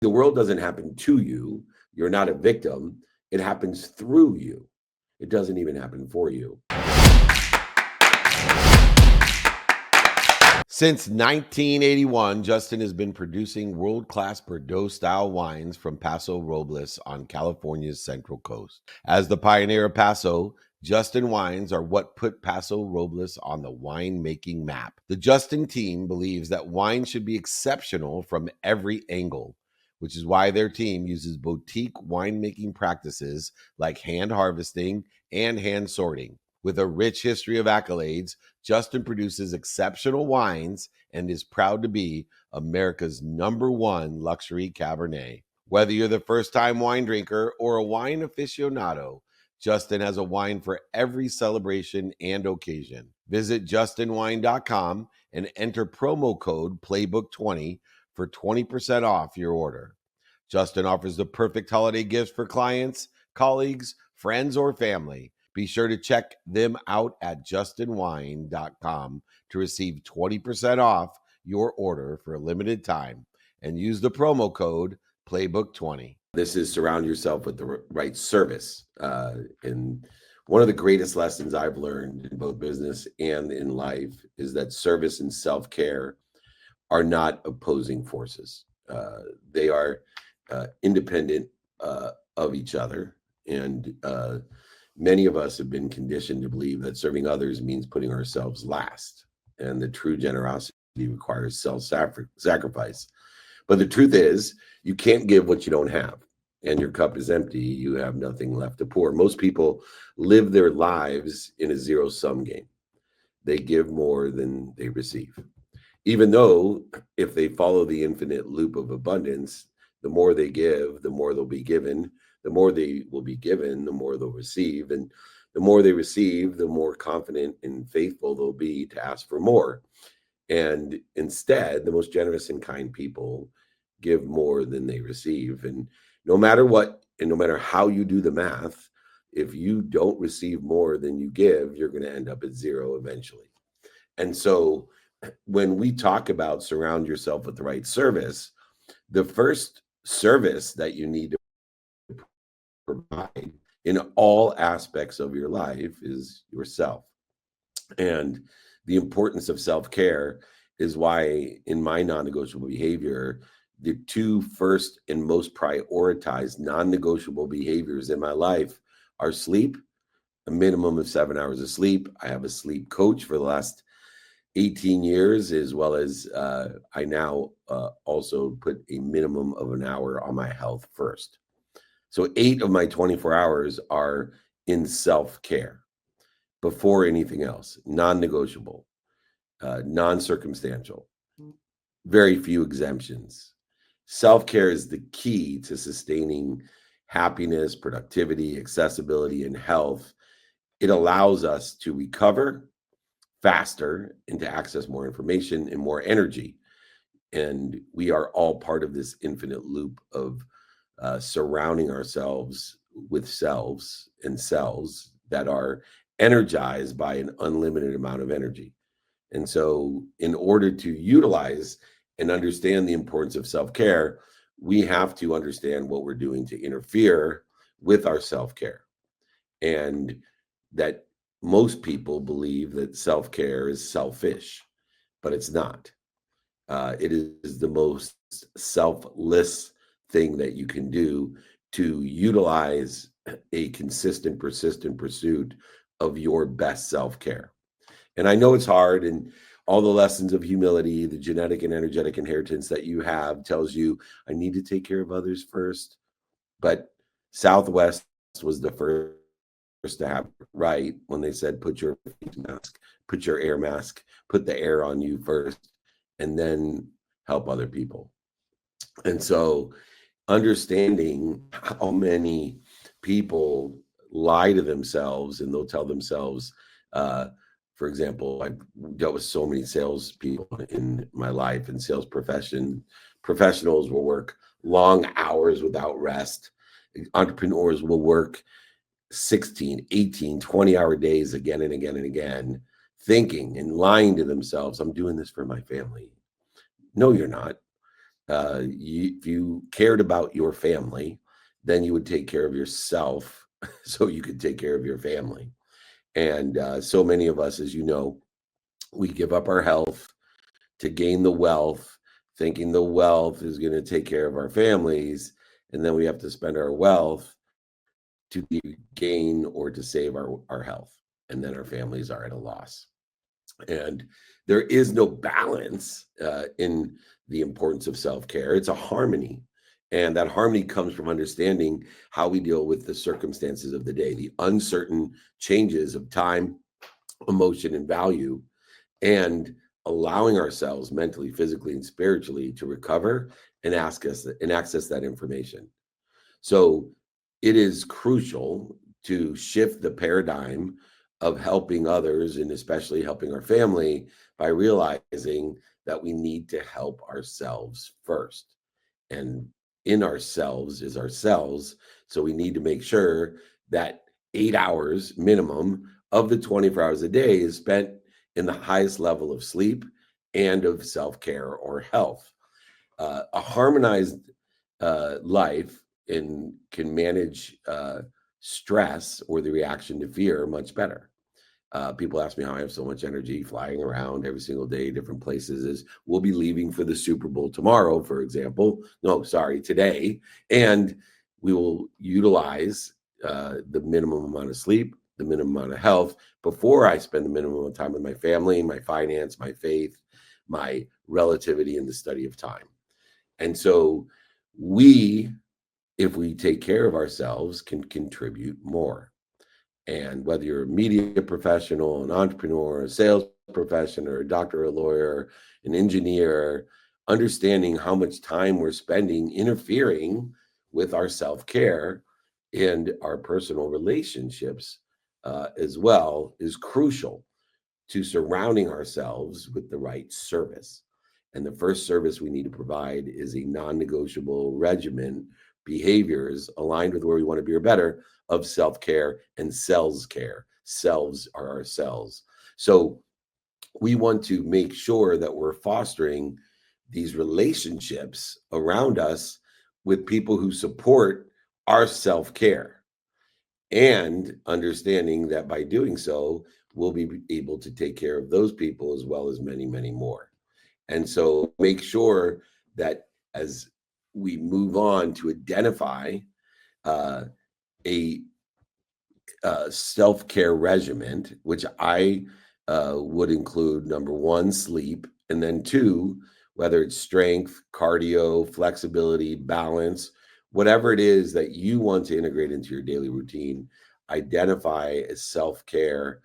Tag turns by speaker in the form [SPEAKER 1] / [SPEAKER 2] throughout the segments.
[SPEAKER 1] The world doesn't happen to you. You're not a victim. It happens through you. It doesn't even happen for you. Since 1981, Justin has been producing world-class Bordeaux-style wines from Paso Robles on California's Central Coast. As the pioneer of Paso, Justin wines are what put Paso Robles on the winemaking map. The Justin team believes that wine should be exceptional from every angle, which is why their team uses boutique winemaking practices like hand harvesting and hand sorting. With a rich history of accolades, Justin produces exceptional wines and is proud to be America's #1 luxury Cabernet. Whether you're the first-time wine drinker or a wine aficionado, Justin has a wine for every celebration and occasion. Visit justinwine.com and enter promo code Playbook20 for 20% off your order. Justin offers the perfect holiday gifts for clients, colleagues, friends, or family. Be sure to check them out at justinwine.com to receive 20% off your order for a limited time and use the promo code Playbook20. This is surround yourself with the right service. And one of the greatest lessons I've learned in both business and in life is that service and self-care are not opposing forces. They are independent of each other. And many of us have been conditioned to believe that serving others means putting ourselves last, and the true generosity requires self-sacrifice. But the truth is, you can't give what you don't have, and your cup is empty. You have nothing left to pour. Most people live their lives in a zero-sum game. They give more than they receive, even though if they follow the infinite loop of abundance, the more they give, the more they'll be given. The more they will be given, the more they'll receive. And the more they receive, the more confident and faithful they'll be to ask for more. And instead, the most generous and kind people give more than they receive. And no matter what, and no matter how you do the math, if you don't receive more than you give, you're going to end up at zero eventually. And so when we talk about surround yourself with the right service, the first service that you need to provide in all aspects of your life is yourself. And the importance of self-care is why in my non-negotiable behavior, the two first and most prioritized non-negotiable behaviors in my life are sleep, a minimum of 7 hours of sleep. I have a sleep coach for the last 18 years, as well as I now also put a minimum of an hour on my health first. So 8 of my 24 hours are in self-care before anything else, non-negotiable, non-circumstantial, very few exemptions. Self-care is the key to sustaining happiness, productivity, accessibility, and health. It allows us to recover faster and to access more information and more energy. And we are all part of this infinite loop of surrounding ourselves with selves and cells that are energized by an unlimited amount of energy. And so in order to utilize and understand the importance of self-care, we have to understand what we're doing to interfere with our self-care. And that most people believe that self-care is selfish, but it's not. It is the most selfless thing that you can do to utilize a consistent, persistent pursuit of your best self-care. And I know it's hard, and all the lessons of humility, the genetic and energetic inheritance that you have tells you, I need to take care of others first. But Southwest was the first to have it right when they said, put your face mask, put your air mask, put the air on you first, and then help other people. And so understanding how many people lie to themselves, and they'll tell themselves, for example, I've dealt with so many salespeople in my life, and sales professionals will work long hours without rest. Entrepreneurs will work 16, 18, 20-hour days again and again and again, thinking and lying to themselves, I'm doing this for my family. No, you're not. If you cared about your family, then you would take care of yourself so you could take care of your family. And so many of us, as you know, we give up our health to gain the wealth, thinking the wealth is going to take care of our families. And then we have to spend our wealth to gain or to save our health. And then our families are at a loss. And there is no balance in the importance of self-care. It's a harmony. And that harmony comes from understanding how we deal with the circumstances of the day, the uncertain changes of time, emotion, and value, and allowing ourselves mentally, physically, and spiritually to recover and access that information. So it is crucial to shift the paradigm of helping others and especially helping our family by realizing that we need to help ourselves first. And in ourselves is ourselves. So we need to make sure that 8 hours minimum of the 24 hours a day is spent in the highest level of sleep and of self care or health. A harmonized life and can manage stress or the reaction to fear much better. People ask me how I have so much energy flying around every single day, different places. Is we'll be leaving for the Super Bowl tomorrow, for example. No, sorry, today, and we will utilize the minimum amount of sleep, the minimum amount of health before I spend the minimum amount of time with my family, my finance, my faith, my relativity, and the study of time. And so we, if we take care of ourselves, can contribute more. And whether you're a media professional, an entrepreneur, a sales professional, or a doctor, or a lawyer, an engineer, understanding how much time we're spending interfering with our self-care and our personal relationships as well is crucial to surrounding ourselves with the right service. And the first service we need to provide is a non negotiable regimen, behaviors aligned with where we want to be or better of self care and selves care. Selves are our cells. So we want to make sure that we're fostering these relationships around us with people who support our self care and understanding that by doing so, we'll be able to take care of those people as well as many, many more. And so make sure that as we move on to identify uh, a self-care regimen, which I would include number one, sleep, and then two, whether it's strength, cardio, flexibility, balance, whatever it is that you want to integrate into your daily routine, identify a self-care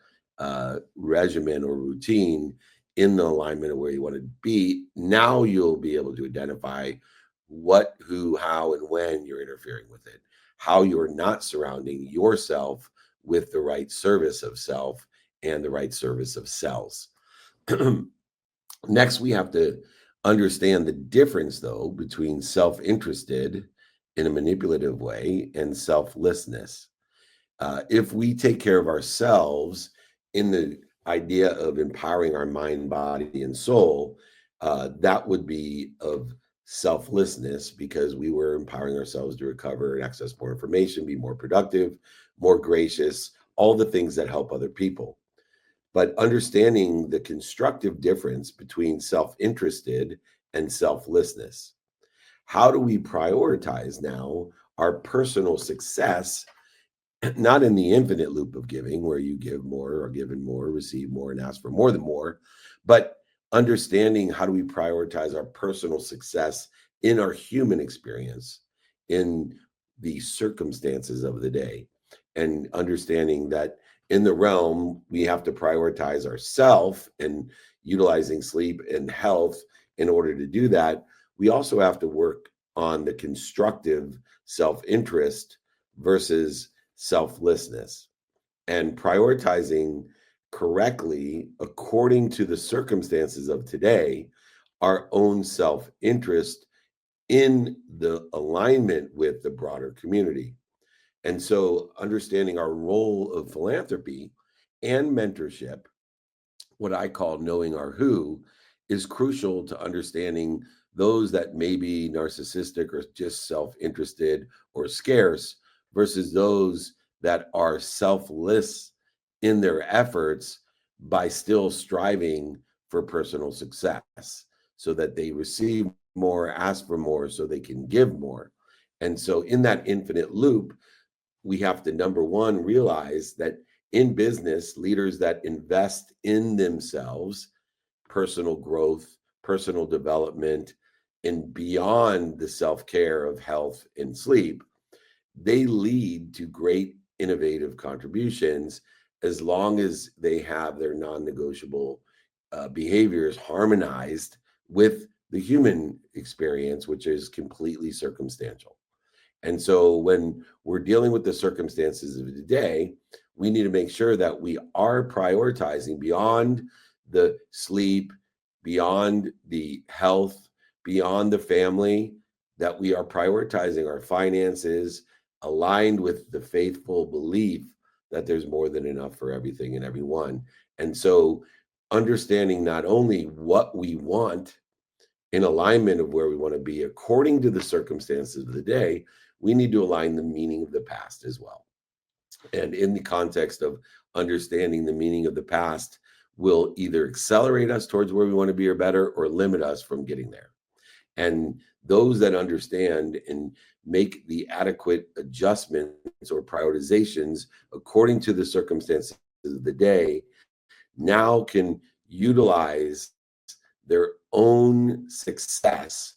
[SPEAKER 1] regimen or routine in the alignment of where you want to be. Now you'll be able to identify what, who, how, and when you're interfering with it, how you're not surrounding yourself with the right service of self and the right service of cells. Next, we have to understand the difference, though, between self interested in a manipulative way and selflessness. If we take care of ourselves in the idea of empowering our mind, body, and soul, that would be of selflessness because we were empowering ourselves to recover and access more information, be more productive, more gracious, all the things that help other people. But understanding the constructive difference between self interested and selflessness. How do we prioritize now our personal success, not in the infinite loop of giving where you give more or given more, receive more, and ask for more than more, but understanding how do we prioritize our personal success in our human experience in the circumstances of the day, and understanding that in the realm we have to prioritize ourself and utilizing sleep and health. In order to do that, we also have to work on the constructive self-interest versus selflessness and prioritizing correctly according to the circumstances of today, our own self-interest in the alignment with the broader community. And so understanding our role of philanthropy and mentorship, what I call knowing our who, is crucial to understanding those that may be narcissistic or just self-interested or scarce versus those that are selfless in their efforts by still striving for personal success so that they receive more, ask for more so they can give more. And so in that infinite loop, we have to, number one, realize that in business, leaders that invest in themselves, personal growth, personal development, and beyond the self-care of health and sleep, they lead to great innovative contributions as long as they have their non-negotiable behaviors harmonized with the human experience, which is completely circumstantial. And so when we're dealing with the circumstances of the day, we need to make sure that we are prioritizing beyond the sleep, beyond the health, beyond the family, that we are prioritizing our finances aligned with the faithful belief that there's more than enough for everything and everyone. And so understanding not only what we want in alignment of where we want to be according to the circumstances of the day, we need to align the meaning of the past as well. And in the context of understanding the meaning of the past will either accelerate us towards where we want to be or better, or limit us from getting there. And those that understand and make the adequate adjustments or prioritizations according to the circumstances of the day now can utilize their own success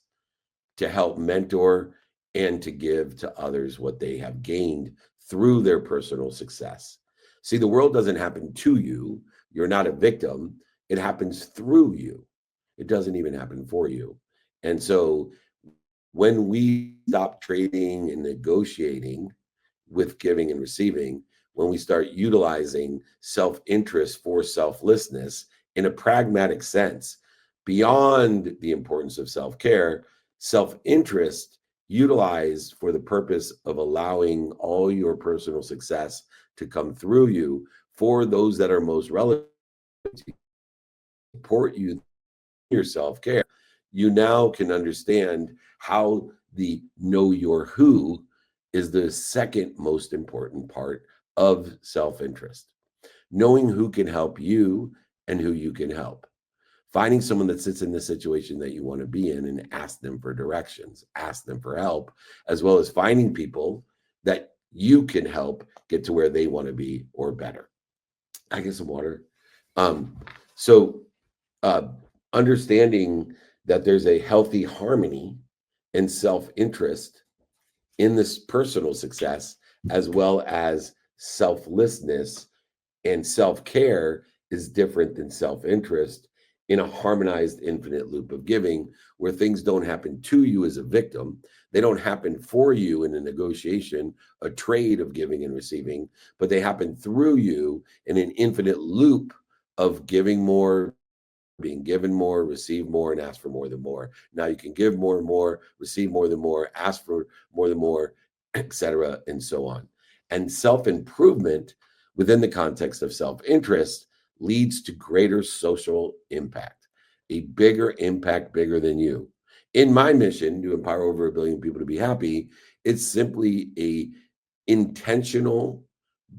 [SPEAKER 1] to help mentor and to give to others what they have gained through their personal success. See, the world doesn't happen to you. You're not a victim. It happens through you. It doesn't even happen for you. And so when we stop trading and negotiating with giving and receiving, when we start utilizing self-interest for selflessness in a pragmatic sense, beyond the importance of self-care, self-interest utilized for the purpose of allowing all your personal success to come through you for those that are most relevant to support you, your self-care, you now can understand how the know your who is the second most important part of self-interest. Knowing who can help you and who you can help. Finding someone that sits in the situation that you want to be in and ask them for directions, ask them for help, as well as finding people that you can help get to where they want to be or better. I get some water. So understanding that there's a healthy harmony and self-interest in this personal success, as well as selflessness and self-care is different than self-interest in a harmonized infinite loop of giving, where things don't happen to you as a victim. They don't happen for you in a negotiation, a trade of giving and receiving, but they happen through you in an infinite loop of giving more, being given more, receive more, and ask for more than more. Now you can give more and more, receive more than more, ask for more than more, etc., and so on. And self-improvement within the context of self-interest leads to greater social impact, a bigger impact, bigger than you. In my mission to empower over 1 billion people to be happy, it's simply a intentional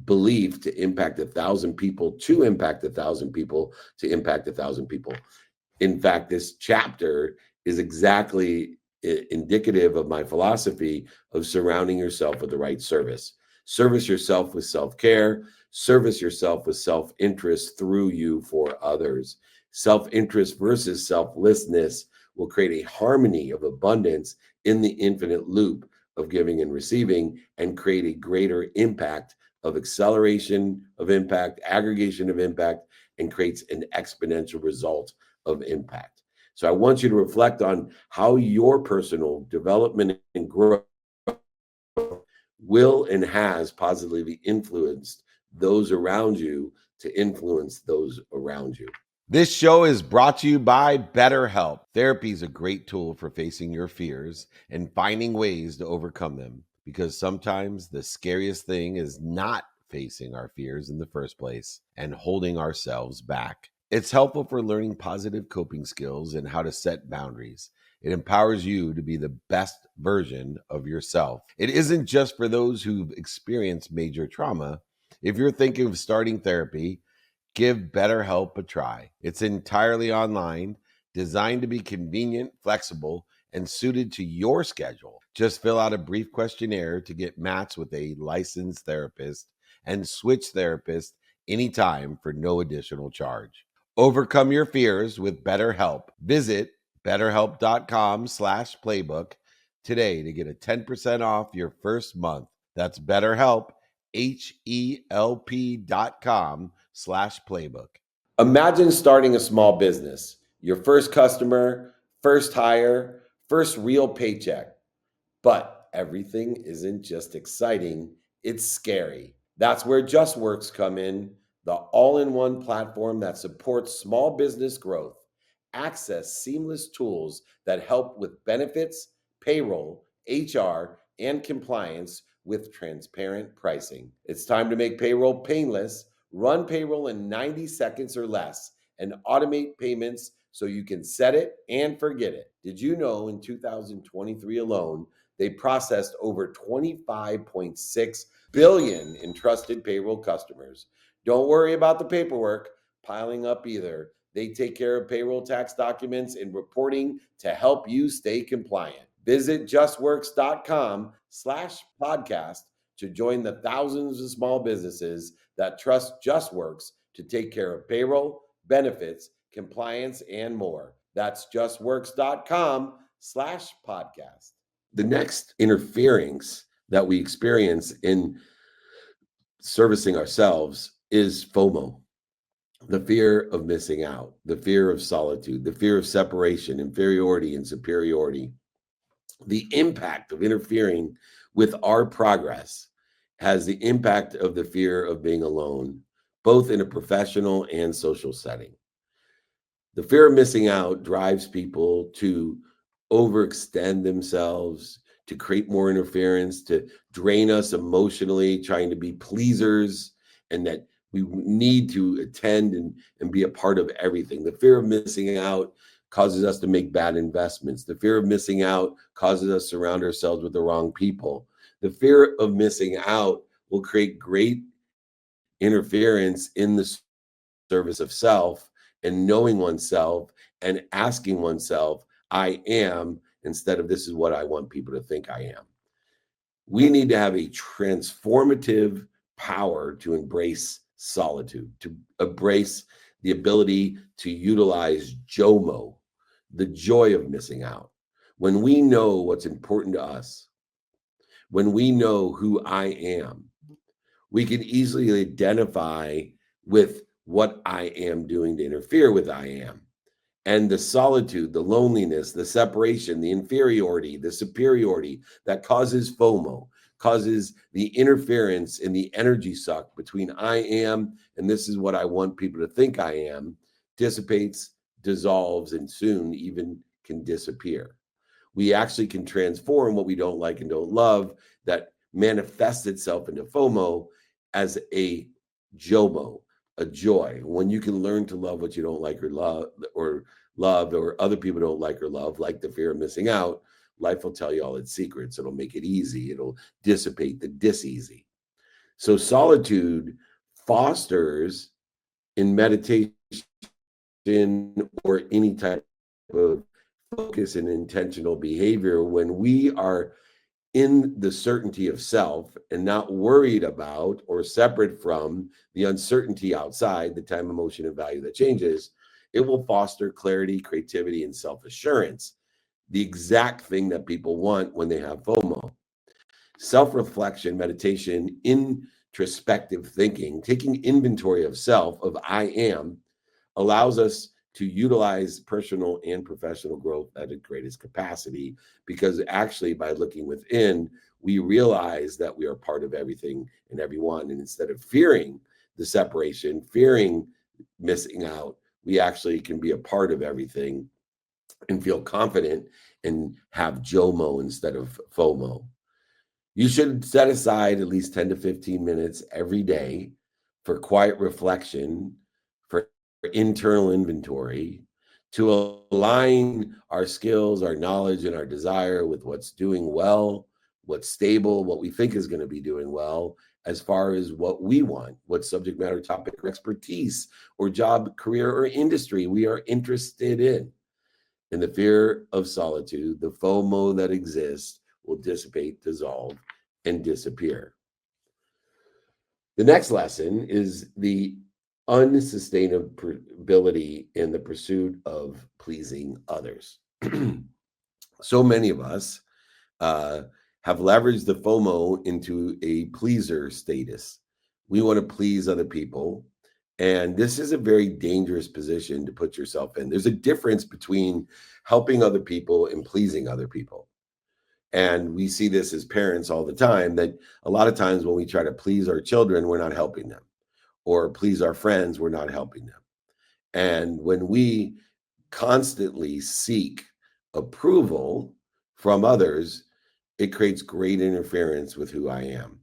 [SPEAKER 1] belief to impact 1,000 people, to impact 1,000 people, to impact 1,000 people. In fact, this chapter is exactly indicative of my philosophy of surrounding yourself with the right service. Service yourself with self-care, service yourself with self-interest through you for others. Self-interest versus selflessness will create a harmony of abundance in the infinite loop of giving and receiving, and create a greater impact of acceleration of impact, aggregation of impact, and creates an exponential result of impact. So I want you to reflect on how your personal development and growth will and has positively influenced those around you to influence those around you. This show is brought to you by BetterHelp. Therapy is a great tool for facing your fears and finding ways to overcome them, because sometimes the scariest thing is not facing our fears in the first place and holding ourselves back. It's helpful for learning positive coping skills and how to set boundaries. It empowers you to be the best version of yourself. It isn't just for those who've experienced major trauma. If you're thinking of starting therapy, give BetterHelp a try. It's entirely online, designed to be convenient, flexible, and suited to your schedule. Just fill out a brief questionnaire to get matched with a licensed therapist and switch therapists anytime for no additional charge. Overcome your fears with BetterHelp. Visit betterhelp.com/playbook today to get a 10% off your first month. That's BetterHelp, HELP.com/playbook. Imagine starting a small business, your first customer, first hire, first real paycheck. But everything isn't just exciting, it's scary. That's where JustWorks come in, the all-in-one platform that supports small business growth. Access seamless tools that help with benefits, payroll, HR, and compliance with transparent pricing. It's time to make payroll painless. Run payroll in 90 seconds or less and automate payments so you can set it and forget it. Did you know in 2023 alone, they processed over 25.6 billion in trusted payroll customers? Don't worry about the paperwork piling up either. They take care of payroll tax documents and reporting to help you stay compliant. Visit justworks.com/podcast to join the thousands of small businesses that trust JustWorks to take care of payroll, benefits, compliance, and more. That's justworks.com/podcast. The next interference that we experience in servicing ourselves is FOMO, the fear of missing out, the fear of solitude, the fear of separation, inferiority, and superiority. The impact of interfering with our progress has the impact of the fear of being alone, both in a professional and social setting. The fear of missing out drives people to overextend themselves, to create more interference, to drain us emotionally, trying to be pleasers, and that we need to attend and be a part of everything. The fear of missing out causes us to make bad investments. The fear of missing out causes us to surround ourselves with the wrong people. The fear of missing out will create great interference in the service of self and knowing oneself and asking oneself, I am, instead of this is what I want people to think I am. We need to have a transformative power to embrace solitude, to embrace the ability to utilize JOMO, the joy of missing out. When we know what's important to us, when we know who I am, we can easily identify with what I am doing to interfere with I am. And the solitude, the loneliness, the separation, the inferiority, the superiority that causes FOMO, causes the interference in the energy suck between I am and this is what I want people to think I am, dissipates, dissolves, and soon even can disappear. We actually can transform what we don't like and don't love that manifests itself into FOMO as a JOMO, a joy. When you can learn to love what you don't like or love, or other people don't like or love, like the fear of missing out, life will tell you all its secrets. It'll make it easy. It'll dissipate the dis-easy. So solitude fosters in meditation or any type of focus and intentional behavior when we are in the certainty of self and not worried about or separate from the uncertainty outside, the time, emotion, and value that changes. It will foster clarity, creativity, and self-assurance, the exact thing that people want when they have FOMO. Self-reflection, meditation, introspective thinking, taking inventory of self, of I am, allows us to utilize personal and professional growth at its greatest capacity, because actually by looking within, we realize that we are part of everything and everyone. And instead of fearing the separation, fearing missing out, we actually can be a part of everything and feel confident and have JOMO instead of FOMO. You should set aside at least 10 to 15 minutes every day for quiet reflection, for internal inventory, to align our skills, our knowledge, and our desire with what's doing well, what's stable, what we think is going to be doing well, as far as what we want, what subject matter, topic, or expertise, or job, career, or industry we are interested in. In the fear of solitude, the FOMO that exists will dissipate, dissolve, and disappear. The next lesson is the unsustainability in the pursuit of pleasing others. So many of us uh, have leveraged the FOMO into a pleaser status. We want to please other people. And this is a very dangerous position to put yourself in. There's a difference between helping other people and pleasing other people. And we see this as parents all the time, that a lot of times when we try to please our children, we're not helping them, or please our friends, we're not helping them. And when we constantly seek approval from others, it creates great interference with who I am.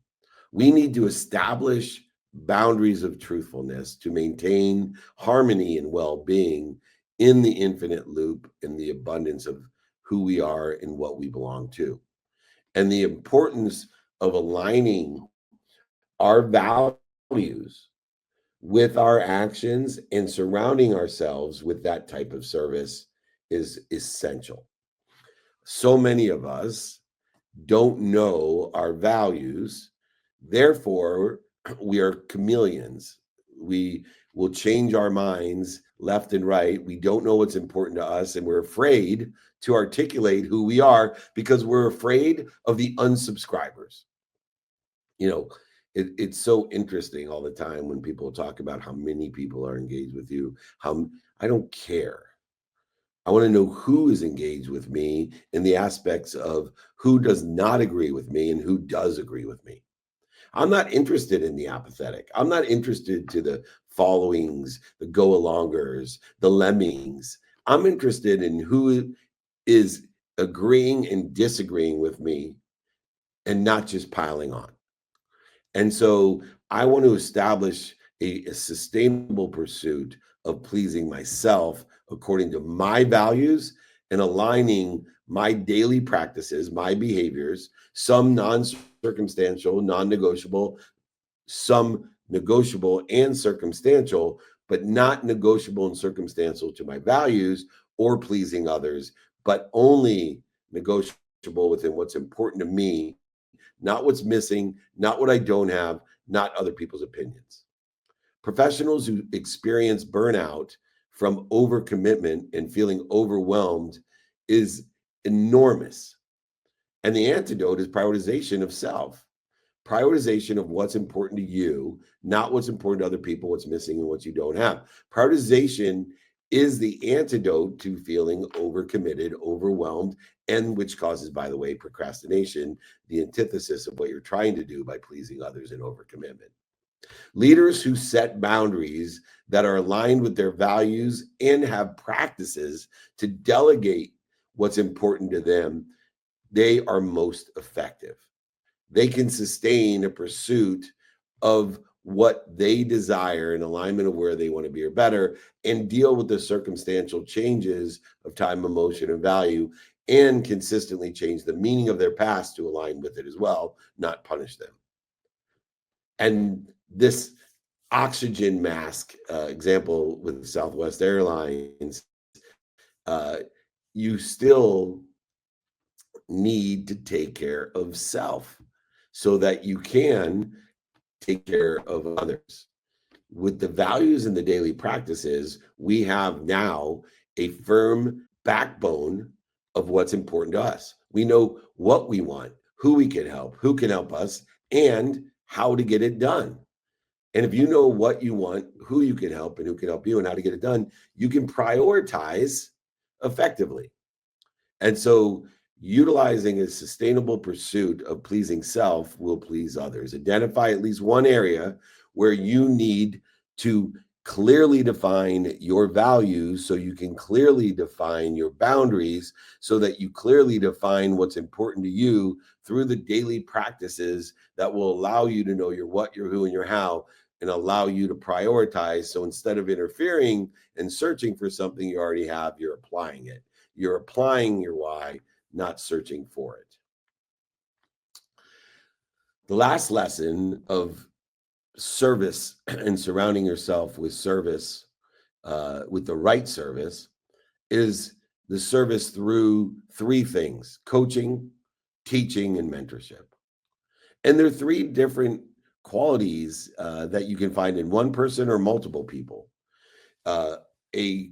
[SPEAKER 1] We need to establish boundaries of truthfulness to maintain harmony and well being in the infinite loop, in the abundance of who we are and what we belong to. And the importance of aligning our values with our actions and surrounding ourselves with that type of service is essential. So many of us don't know our values. Therefore, we are chameleons. We will change our minds left and right. We don't know what's important to us, and we're afraid to articulate who we are because we're afraid of the unsubscribers. You know, it's so interesting all the time when people talk about how many people are engaged with you. How I don't care. I want to know who is engaged with me in the aspects of who does not agree with me and who does agree with me. I'm not interested in the apathetic. I'm not interested to the followings, the go alongers, the lemmings. I'm interested in who is agreeing and disagreeing with me and not just piling on. And so I want to establish a sustainable pursuit of pleasing myself according to my values and aligning my daily practices, my behaviors, some non circumstantial, non negotiable, some negotiable and circumstantial, but not negotiable and circumstantial to my values or pleasing others, but only negotiable within what's important to me, not what's missing, not what I don't have, not other people's opinions. Professionals who experience burnout from overcommitment and feeling overwhelmed is enormous. And the antidote is prioritization of self, prioritization of what's important to you, not what's important to other people, what's missing, and what you don't have. Prioritization is the antidote to feeling overcommitted, overwhelmed, and which causes, by the way, procrastination, the antithesis of what you're trying to do by pleasing others and overcommitment. Leaders who set boundaries that are aligned with their values and have practices to delegate what's important to them, they are most effective. They can sustain a pursuit of what they desire in alignment of where they want to be or better, and deal with the circumstantial changes of time, emotion, and value, and consistently change the meaning of their past to align with it as well, not punish them. And this oxygen mask example with Southwest Airlines, uh, you still need to take care of self so that you can take care of others. With the values and the daily practices, we have now a firm backbone of what's important to us. We know what we want, who we can help, who can help us, and how to get it done. And if you know what you want, who you can help, and who can help you, and how to get it done, you can prioritize effectively. And so, utilizing a sustainable pursuit of pleasing self will please others. Identify at least one area where you need to clearly define your values so you can clearly define your boundaries, so that you clearly define what's important to you through the daily practices that will allow you to know your what, your who, and your how. and allow you to prioritize. So instead of interfering and searching for something you already have, you're applying it. You're applying your why, not searching for it. The last lesson of service and surrounding yourself with service, with the right service, is the service through three things: coaching, teaching, and mentorship. And there are three different qualities that you can find in one person or multiple people. Uh, a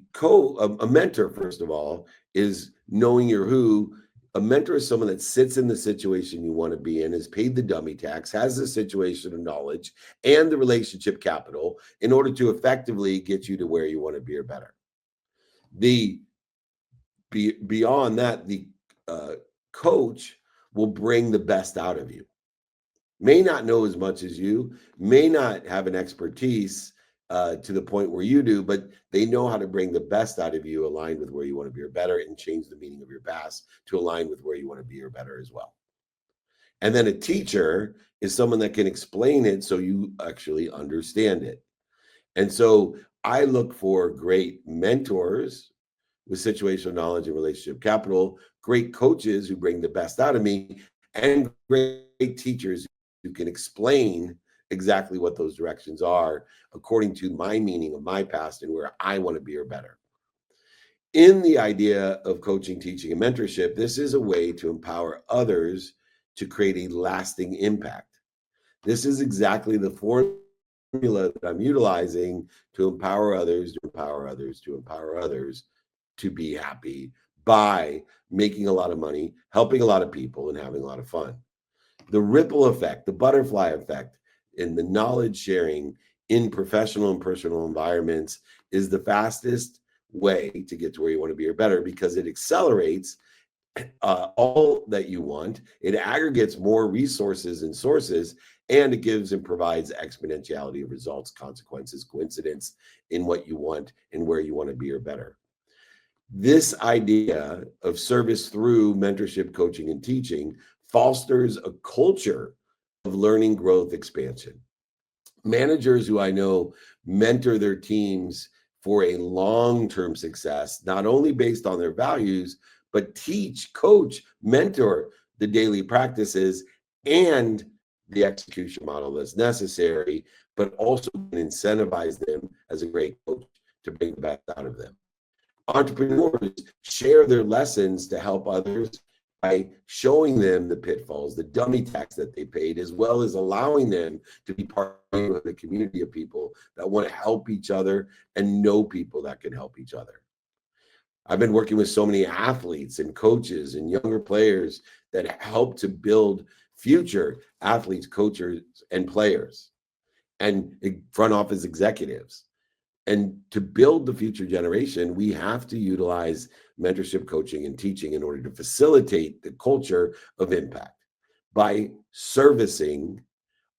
[SPEAKER 1] mentor, first of all, is knowing your who. A mentor is someone that sits in the situation you want to be in, is paid the dummy tax, has the situation of knowledge and the relationship capital in order to effectively get you to where you want to be or better. The Beyond that, the coach will bring the best out of you. May not know as much as you, may not have an expertise to the point where you do, but they know how to bring the best out of you, aligned with where you want to be or better, and change the meaning of your past to align with where you want to be or better as well. And then a teacher is someone that can explain it so you actually understand it. And so I look for great mentors with situational knowledge and relationship capital, great coaches who bring the best out of me, and great teachers who can explain exactly what those directions are according to my meaning of my past and where I want to be or better. In the idea of coaching, teaching, and mentorship, this is a way to empower others to create a lasting impact. This is exactly the formula that I'm utilizing to empower others, to empower others, to empower others to be happy by making a lot of money, helping a lot of people, and having a lot of fun. The ripple effect, the butterfly effect in the knowledge sharing in professional and personal environments is the fastest way to get to where you want to be or better, because it accelerates all that you want. It aggregates more resources and sources, and it gives and provides exponentiality of results, consequences, coincidence in what you want and where you want to be or better. This idea of service through mentorship, coaching, and teaching fosters a culture of learning, growth, expansion. Managers who I know mentor their teams for a long-term success, not only based on their values, but teach, coach, mentor the daily practices and the execution model that's necessary, but also incentivize them as a great coach to bring the best out of them. Entrepreneurs share their lessons to help others by showing them the pitfalls, the dummy tax that they paid, as well as allowing them to be part of a community of people that want to help each other and know people that can help each other. I've been working with so many athletes and coaches and younger players that help to build future athletes, coaches, and players, and front office executives. And to build the future generation, we have to utilize mentorship, coaching, and teaching in order to facilitate the culture of impact by servicing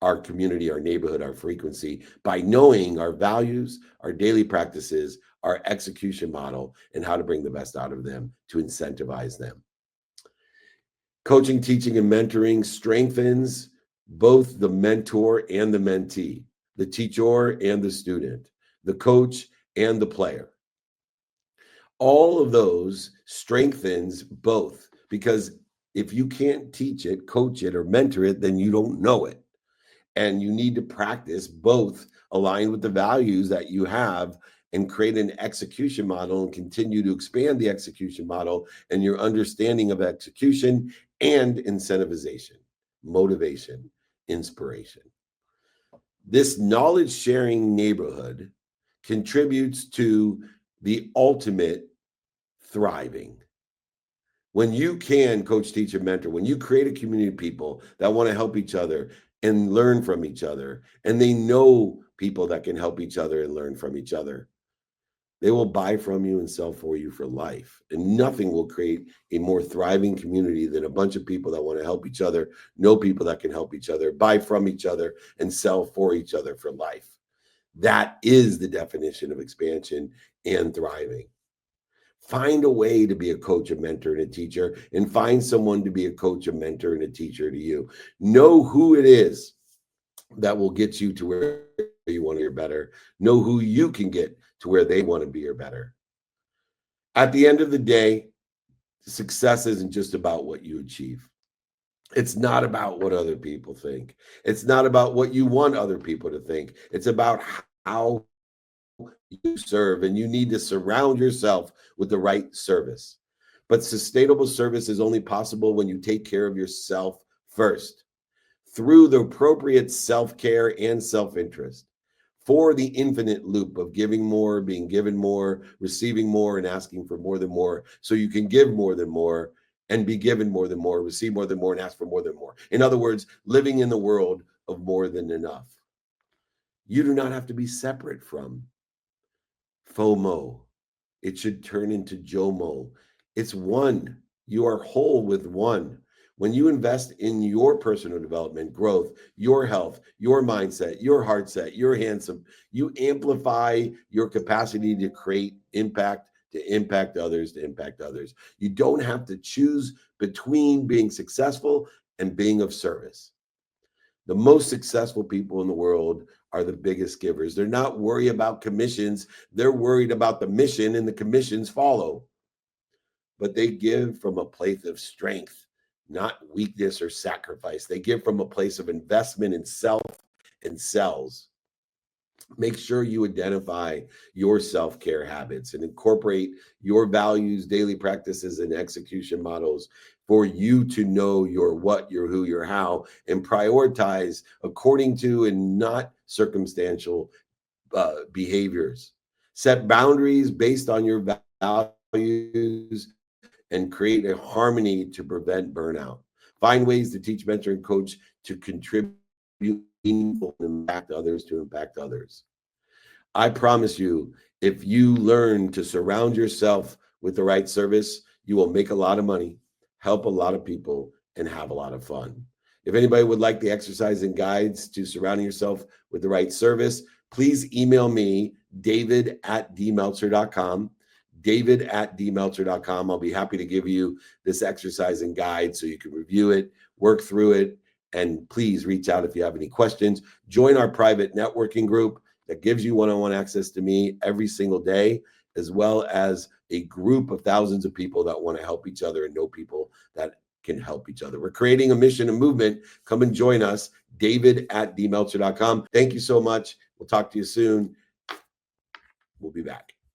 [SPEAKER 1] our community, our neighborhood, our frequency, by knowing our values, our daily practices, our execution model, and how to bring the best out of them to incentivize them. Coaching, teaching, and mentoring strengthens both the mentor and the mentee, the teacher and the student, the coach and the player. All of those strengthens both, because if you can't teach it, coach it, or mentor it, then you don't know it. And you need to practice both, aligned with the values that you have, and create an execution model and continue to expand the execution model and your understanding of execution and incentivization, motivation, inspiration. This knowledge sharing neighborhood contributes to the ultimate thriving. When you can coach, teach, and mentor, when you create a community of people that want to help each other and learn from each other, and they know people that can help each other and learn from each other, they will buy from you and sell for you for life. And nothing will create a more thriving community than a bunch of people that want to help each other, know people that can help each other, buy from each other, and sell for each other for life. That is the definition of expansion and thriving. Find a way to be a coach, a mentor, and a teacher, and find someone to be a coach, a mentor, and a teacher to you. Know who it is that will get you to where you want to be or better. Know who you can get to where they want to be or better. At the end of the day, success isn't just about what you achieve. It's not about what other people think. It's not about what you want other people to think. It's about how you serve, and you need to surround yourself with the right service. But sustainable service is only possible when you take care of yourself first through the appropriate self care and self interest for the infinite loop of giving more, being given more, receiving more, and asking for more than more, so you can give more than more and be given more than more, receive more than more, and ask for more than more. In other words, living in the world of more than enough. You do not have to be separate from FOMO. It should turn into JOMO. It's one. You are whole with one. When you invest in your personal development, growth, your health, your mindset, your heart set, your handsome, you amplify your capacity to create impact, to impact others, to impact others. You don't have to choose between being successful and being of service. The most successful people in the world are the biggest givers. They're not worried about commissions. They're worried about the mission, and the commissions follow. But they give from a place of strength, not weakness or sacrifice. They give from a place of investment in self and selves. Make sure you identify your self-care habits and incorporate your values, daily practices, and execution models for you to know your what, your who, your how, and prioritize according to and not circumstantial behaviors. Set boundaries based on your values and create a harmony to prevent burnout. Find ways to teach, mentor, and coach to contribute meaningful and impact others. I promise you, if you learn to surround yourself with the right service, you will make a lot of money, help a lot of people, and have a lot of fun. If anybody would like the exercise and guides to surrounding yourself with the right service, please email me, david@dmeltzer.com. David@dmeltzer.com. I'll be happy to give you this exercise and guide so you can review it, work through it, and please reach out if you have any questions. Join our private networking group that gives you one-on-one access to me every single day, as well as a group of thousands of people that want to help each other and know people that can help each other. We're creating a mission and movement. Come and join us, david@dmeltzer.com. Thank you so much. We'll talk to you soon. We'll be back.